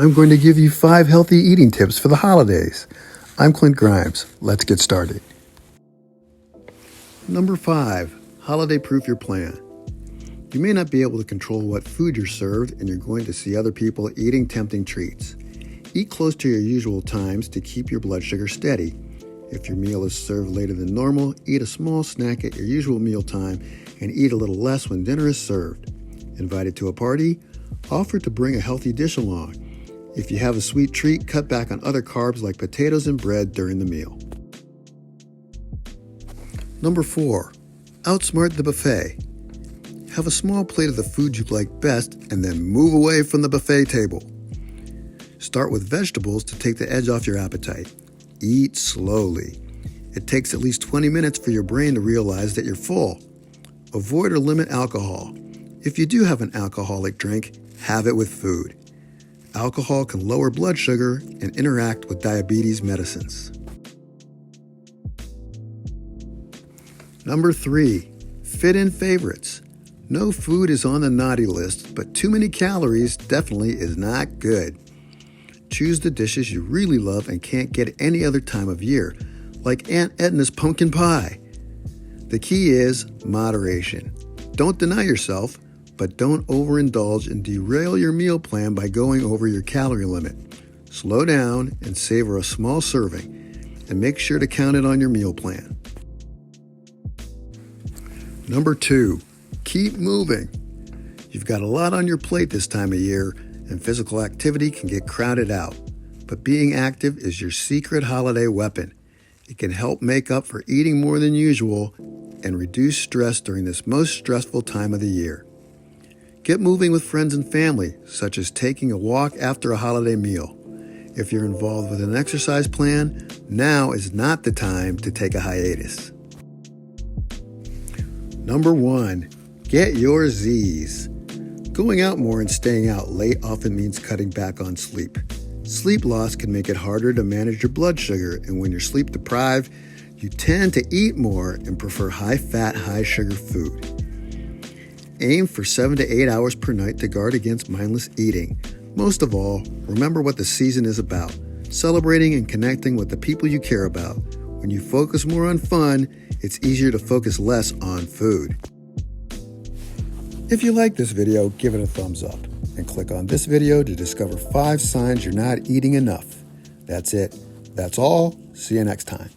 I'm going to give you 5 healthy eating tips for the holidays. I'm Clint Grimes. Let's get started. Number 5, holiday-proof your plan. You may not be able to control what food you're served, and you're going to see other people eating tempting treats. Eat close to your usual times to keep your blood sugar steady. If your meal is served later than normal, eat a small snack at your usual meal time and eat a little less when dinner is served. Invited to a party? Offer to bring a healthy dish along. If you have a sweet treat, cut back on other carbs like potatoes and bread during the meal. Number 4, outsmart the buffet. Have a small plate of the food you like best and then move away from the buffet table. Start with vegetables to take the edge off your appetite. Eat slowly. It takes at least 20 minutes for your brain to realize that you're full. Avoid or limit alcohol. If you do have an alcoholic drink, have it with food. Alcohol can lower blood sugar and interact with diabetes medicines. Number 3, fit in favorites. No food is on the naughty list, but too many calories definitely is not good. Choose the dishes you really love and can't get any other time of year, like Aunt Edna's pumpkin pie. The key is moderation. Don't deny yourself, but don't overindulge and derail your meal plan by going over your calorie limit. Slow down and savor a small serving, and make sure to count it on your meal plan. Number 2, keep moving. You've got a lot on your plate this time of year, and physical activity can get crowded out. But being active is your secret holiday weapon. It can help make up for eating more than usual and reduce stress during this most stressful time of the year. Get moving with friends and family, such as taking a walk after a holiday meal. If you're involved with an exercise plan, now is not the time to take a hiatus. Number 1, get your Z's. Going out more and staying out late often means cutting back on sleep. Sleep loss can make it harder to manage your blood sugar, and when you're sleep deprived, you tend to eat more and prefer high-fat, high-sugar food. Aim for 7 to 8 hours per night to guard against mindless eating. Most of all, remember what the season is about, celebrating and connecting with the people you care about. When you focus more on fun, it's easier to focus less on food. If you like this video, give it a thumbs up and click on this video to discover 5 signs you're not eating enough. That's it. That's all. See you next time.